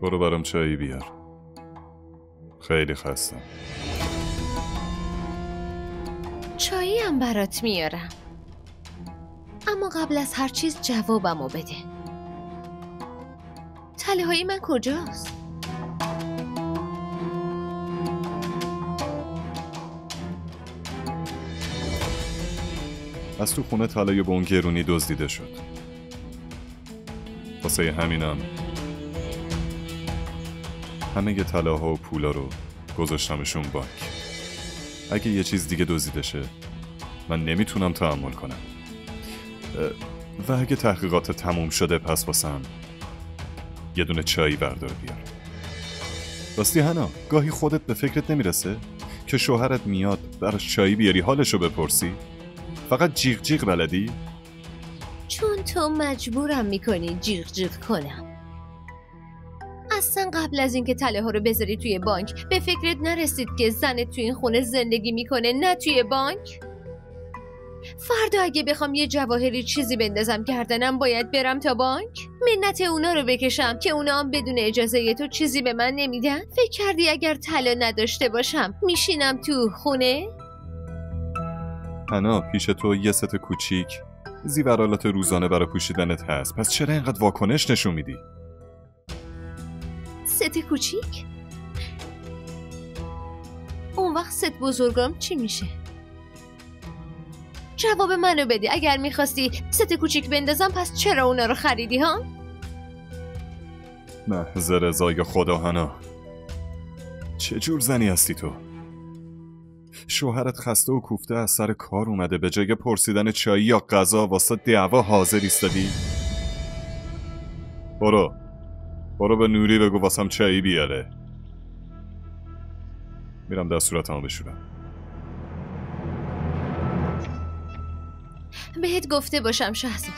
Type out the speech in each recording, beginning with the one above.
برو برام چایی بیار. خیلی خستم. چایی هم برات میارم، اما قبل از هر چیز جوابمو بده. تله های من کجاست؟ از تو خونه طلای به اون گرونی دزدیده شد. واسه همینم همه طلاها و پولا رو گذاشتمشون بانک. اگه یه چیز دیگه دزدیده شه من نمیتونم تحمل کنم. و اگه تحقیقات تموم شده پس واسم یه دونه چایی بردار بیار. راستی هنا، گاهی خودت به فکرت نمیرسه که شوهرت میاد براش چایی بیاری حالشو بپرسی؟ فقط جیغ جیغ بلدی؟ چون تو مجبورم میکنی جیغ جیغ کنم. اصلا قبل از اینکه تله ها رو بذاری توی بانک به فکرت نرسید که زنت توی این خونه زندگی میکنه، نه توی بانک؟ فردا اگه بخوام یه جواهری چیزی بندازم گردنم باید برم تا بانک؟ منت اونا رو بکشم که اونا هم بدون اجازه تو چیزی به من نمیدن؟ فکر کردی اگر طلا نداشته باشم میشینم تو خونه؟ هنا، پیش تو یه ست کوچیک زیورالات روزانه برای پوشیدنت هست، پس چرا اینقدر واکنش نشون میدی؟ ست کوچیک؟ اون وقت ست بزرگام چی میشه؟ جواب منو بده. اگر میخواستی ست کوچیک بندازم پس چرا اونا رو خریدی ها؟ محض رضای خدا هنا، چه جور زنی هستی تو؟ شوهرت خسته و کوفته از سر کار اومده، به جای پرسیدن چایی یا غذا واسه دعوا حاضر ایستادی؟ برو به نوری بگو واسم چایی بیاره. میرم دستورتمو بشورم. بهت گفته باشم شهزاد،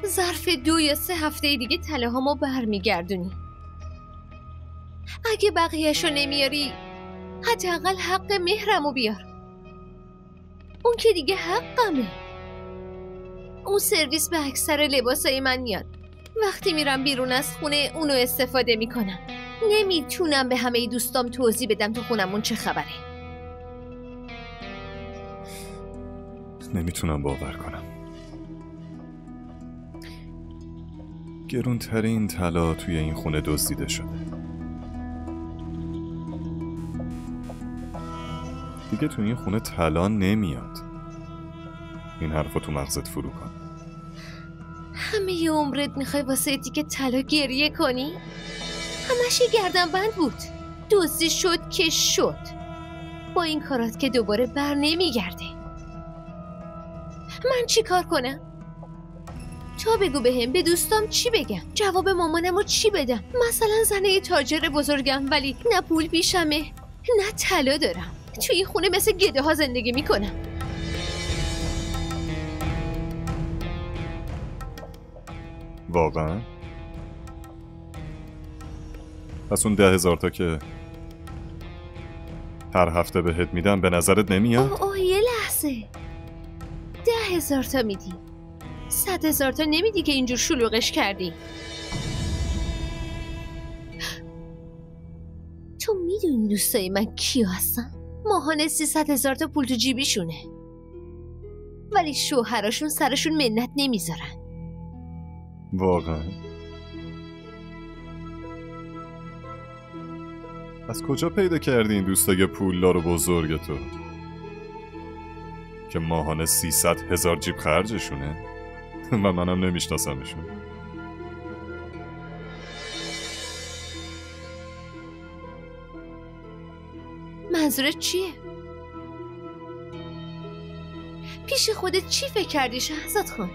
ظرف 2 یا 3 هفته دیگه تله هامو برمیگردونی. اگه بقیهشو نمیاری حداقل حق مهرمو بیار. اون که دیگه حقمه. اون سرویس به اکثر لباسای من میاد. وقتی میرم بیرون از خونه اونو استفاده میکنم. نمیتونم به همه دوستام توضیح بدم تو خونمون چه خبره. نمیتونم باور کنم. گرونترین طلا توی این خونه دزدیده شده. دیگه توی این خونه طلا نمیاد. این حرفو تو مغزت فرو کن. همه ی عمرت میخوای واسه دیگه طلا گریه کنی؟ همش گردن بند بود. دزدی شد که شد. با این کارات که دوباره بر نمیگرده. من چی کار کنم؟ تو بگو بهم، به دوستام چی بگم؟ جواب مامانمو چی بدم؟ مثلا زنه تاجر بزرگم ولی نه پول پیشمه نه طلا دارم. توی این خونه مثل گده ها زندگی میکنم. واقعا؟ پس اون 10,000 تا که هر هفته بهت میدم به نظرت نمیاد؟ اوه یه لحظه. 10,000 تا میدی، 100,000 تا نمیدی که اینجور شلوغش کردی. تو میدونی دوستای من کیا هستن؟ ماهانه 300,000 تا پول تو جیبیشونه، ولی شوهراشون سرشون منت نمیذارن. واقعا؟ از کجا پیدا کردی این دوستای پولدار و بزرگ تو که ماهانه 300,000 جیب خرجشونه و منم نمیشناسمشون؟ منظورت چیه؟ پیش خودت چی فکر کردی شهزاد خان؟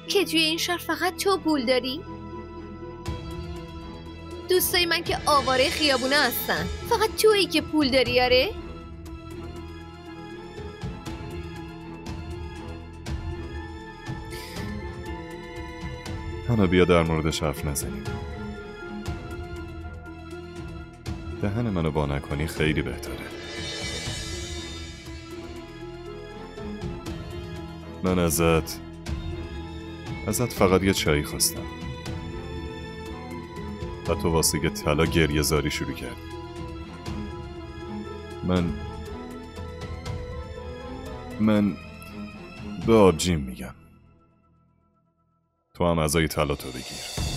که توی این شهر فقط تو پول داری؟ دوستای من که آواره خیابونه هستن، فقط تویی که پول داری. آره؟ هنا بیا در موردش حرف نزنیم. دهن منو وا نکنی خیلی بهتره. من ازت فقط یه چایی خواستم. و تو واسه طلا گریه زاری شروع کرد. من به آبجیم میگم، تو هم ازای طلا تو بگیر.